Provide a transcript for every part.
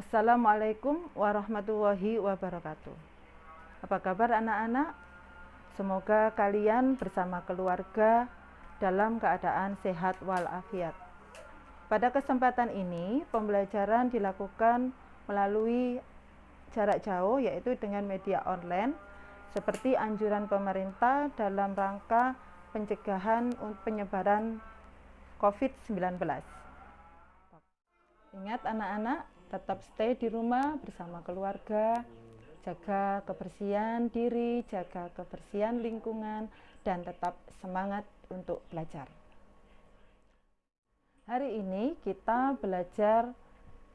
Assalamualaikum warahmatullahi wabarakatuh. Apa kabar anak-anak? Semoga kalian bersama keluarga dalam keadaan sehat walafiat. Pada kesempatan ini, pembelajaran dilakukan melalui jarak jauh, yaitu dengan media online, seperti anjuran pemerintah dalam rangka pencegahan penyebaran COVID-19. Ingat anak-anak, tetap stay di rumah bersama keluarga, jaga kebersihan diri, jaga kebersihan lingkungan, dan tetap semangat untuk belajar. Hari ini kita belajar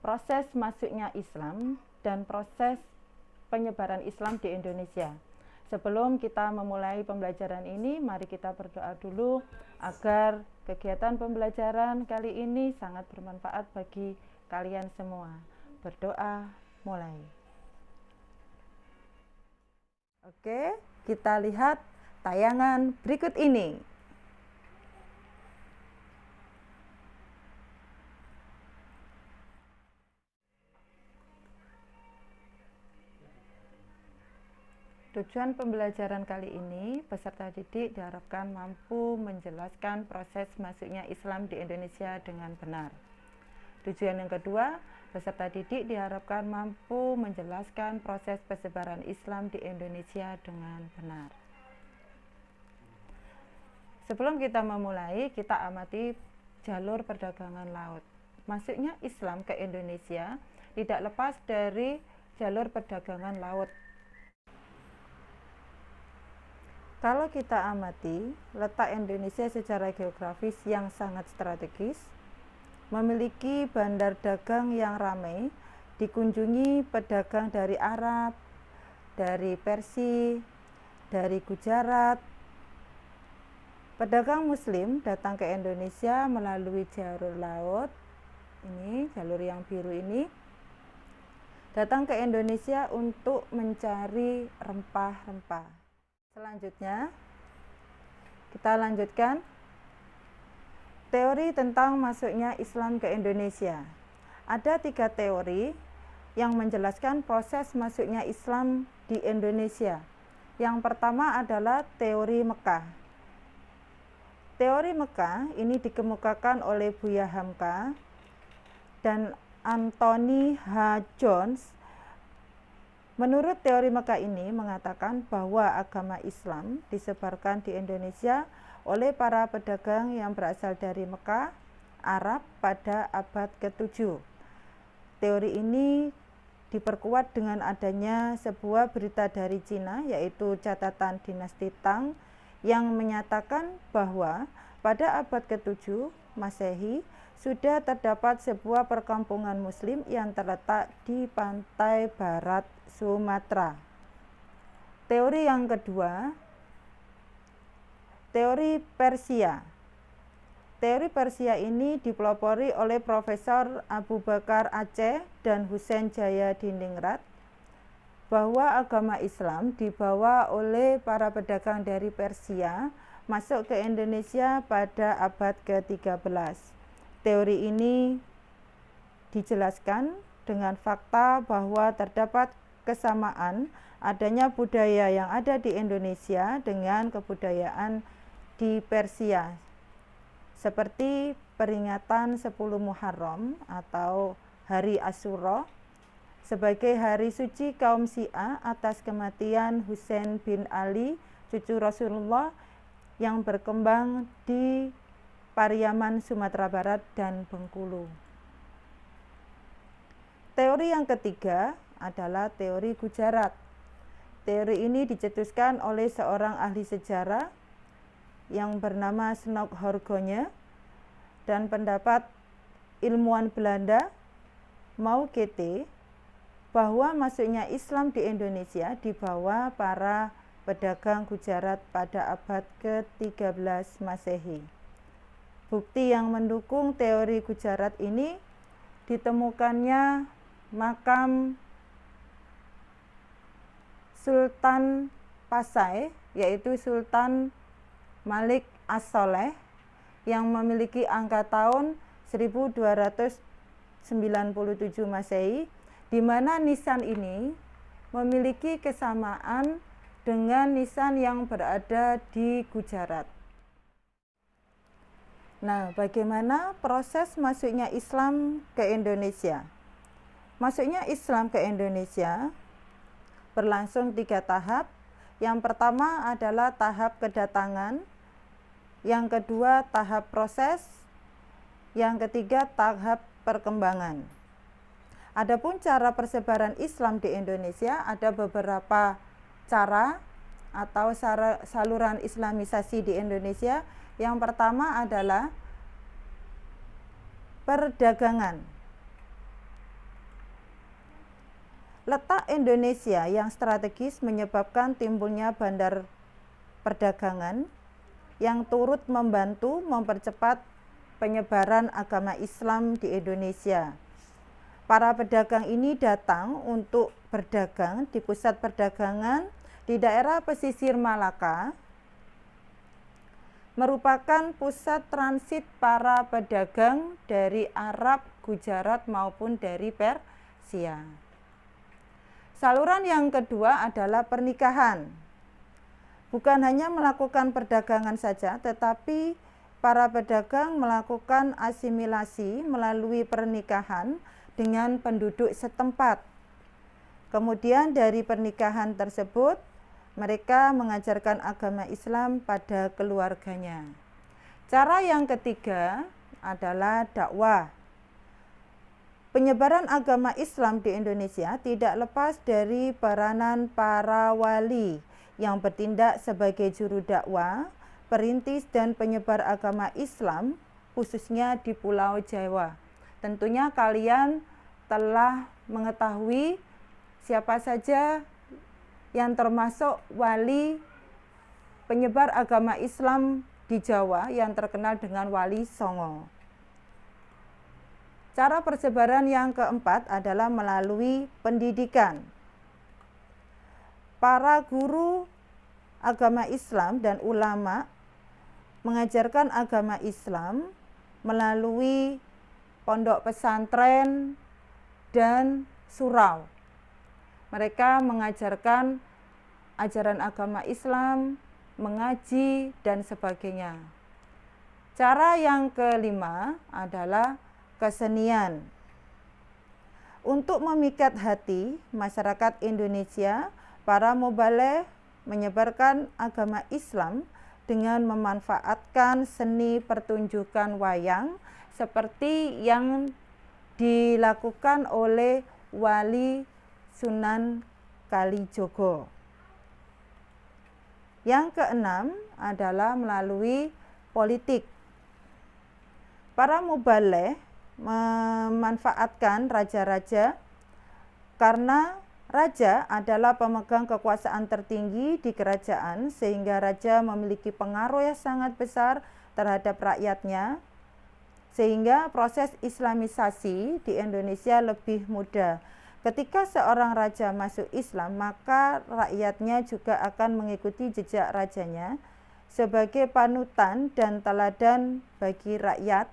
proses masuknya Islam dan proses penyebaran Islam di Indonesia. Sebelum kita memulai pembelajaran ini, mari kita berdoa dulu agar kegiatan pembelajaran kali ini sangat bermanfaat bagi kalian semua. Berdoa mulai. Oke, kita lihat tayangan berikut ini. Tujuan pembelajaran kali ini, peserta didik diharapkan mampu menjelaskan proses masuknya Islam di Indonesia dengan benar. Tujuan yang kedua, peserta didik diharapkan mampu menjelaskan proses persebaran Islam di Indonesia dengan benar. Sebelum kita memulai, kita amati jalur perdagangan laut. Masuknya Islam ke Indonesia tidak lepas dari jalur perdagangan laut. Kalau kita amati letak Indonesia secara geografis yang sangat strategis, memiliki bandar dagang yang ramai, dikunjungi pedagang dari Arab, dari Persia, dari Gujarat. Pedagang Muslim datang ke Indonesia melalui jalur laut, ini jalur yang biru ini, datang ke Indonesia untuk mencari rempah-rempah. Selanjutnya, kita lanjutkan teori tentang masuknya Islam ke Indonesia. Ada 3 teori yang menjelaskan proses masuknya Islam di Indonesia. Yang pertama adalah teori Mekah. Teori Mekah ini dikemukakan oleh Buya Hamka dan Anthony H. Jones. Menurut teori Mekah ini mengatakan bahwa agama Islam disebarkan di Indonesia oleh para pedagang yang berasal dari Mekah, Arab pada abad ke-7. Teori ini diperkuat dengan adanya sebuah berita dari Cina, yaitu catatan dinasti Tang, yang menyatakan bahwa pada abad ke-7 Masehi sudah terdapat sebuah perkampungan Muslim yang terletak di pantai barat Sumatera. Teori yang kedua, teori Persia. Teori Persia ini dipelopori oleh Profesor Abu Bakar Aceh dan Husein Jaya Diningrat, bahwa agama Islam dibawa oleh para pedagang dari Persia masuk ke Indonesia pada abad ke-13. Teori ini dijelaskan dengan fakta bahwa terdapat kesamaan adanya budaya yang ada di Indonesia dengan kebudayaan di Persia, seperti peringatan 10 Muharram atau Hari Asyura sebagai hari suci kaum Syiah atas kematian Husain bin Ali, cucu Rasulullah, yang berkembang di Pariaman, Sumatera Barat dan Bengkulu. Teori yang ketiga adalah teori Gujarat. Teori ini dicetuskan oleh seorang ahli sejarah yang bernama Snok Horgonje dan pendapat ilmuwan Belanda Maukete bahwa masuknya Islam di Indonesia dibawa para pedagang Gujarat pada abad ke-13 Masehi. Bukti yang mendukung teori Gujarat ini ditemukannya makam Sultan Pasai, yaitu Sultan Malik As-Soleh, yang memiliki angka tahun 1297 Masehi, di mana nisan ini memiliki kesamaan dengan nisan yang berada di Gujarat. Nah, bagaimana proses masuknya Islam ke Indonesia? Masuknya Islam ke Indonesia berlangsung 3 tahap. Yang pertama adalah tahap kedatangan, yang kedua tahap proses, yang ketiga tahap perkembangan. Adapun cara persebaran Islam di Indonesia ada beberapa cara atau saluran Islamisasi di Indonesia. Yang pertama adalah perdagangan. Letak Indonesia yang strategis menyebabkan timbulnya bandar perdagangan yang turut membantu mempercepat penyebaran agama Islam di Indonesia. Para pedagang ini datang untuk berdagang di pusat perdagangan di daerah pesisir Malaka, merupakan pusat transit para pedagang dari Arab, Gujarat maupun dari Persia. Saluran yang kedua adalah pernikahan. Bukan hanya melakukan perdagangan saja, tetapi para pedagang melakukan asimilasi melalui pernikahan dengan penduduk setempat. Kemudian dari pernikahan tersebut, mereka mengajarkan agama Islam pada keluarganya. Cara yang ketiga adalah dakwah. Penyebaran agama Islam di Indonesia tidak lepas dari peranan para wali yang bertindak sebagai juru dakwah, perintis dan penyebar agama Islam, khususnya di Pulau Jawa. Tentunya kalian telah mengetahui siapa saja yang termasuk wali penyebar agama Islam di Jawa yang terkenal dengan Wali Songo. Cara persebaran yang keempat adalah melalui pendidikan. Para guru agama Islam dan ulama mengajarkan agama Islam melalui pondok pesantren dan surau. Mereka mengajarkan ajaran agama Islam, mengaji, dan sebagainya. Cara yang kelima adalah kesenian. Untuk memikat hati masyarakat Indonesia, para mubaligh menyebarkan agama Islam dengan memanfaatkan seni pertunjukan wayang seperti yang dilakukan oleh Wali Sunan Kalijogo. Yang keenam adalah melalui politik. Para mubaligh memanfaatkan raja-raja karena raja adalah pemegang kekuasaan tertinggi di kerajaan, sehingga raja memiliki pengaruh yang sangat besar terhadap rakyatnya, sehingga proses Islamisasi di Indonesia lebih mudah. Ketika seorang raja masuk Islam, maka rakyatnya juga akan mengikuti jejak rajanya sebagai panutan dan teladan bagi rakyat,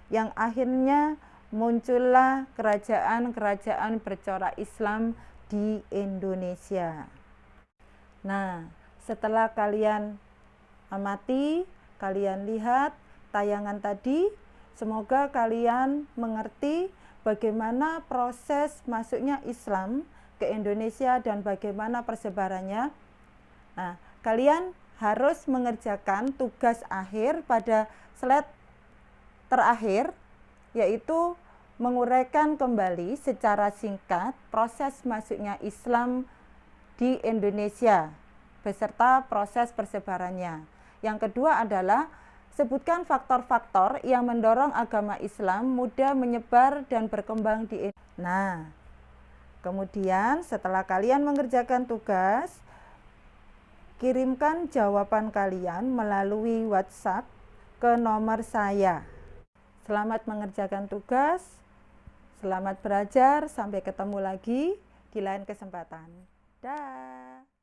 yang akhirnya muncullah kerajaan-kerajaan bercorak Islam di Indonesia. Nah, setelah kalian amati, kalian lihat tayangan tadi, semoga kalian mengerti bagaimana proses masuknya Islam ke Indonesia dan bagaimana persebarannya. Nah, kalian harus mengerjakan tugas akhir pada slide terakhir, yaitu menguraikan kembali secara singkat proses masuknya Islam di Indonesia beserta proses persebarannya. Yang kedua adalah sebutkan faktor-faktor yang mendorong agama Islam mudah menyebar dan berkembang di Indonesia. Nah, kemudian setelah kalian mengerjakan tugas, kirimkan jawaban kalian melalui WhatsApp ke nomor saya. Selamat mengerjakan tugas, selamat belajar, sampai ketemu lagi di lain kesempatan. Dah.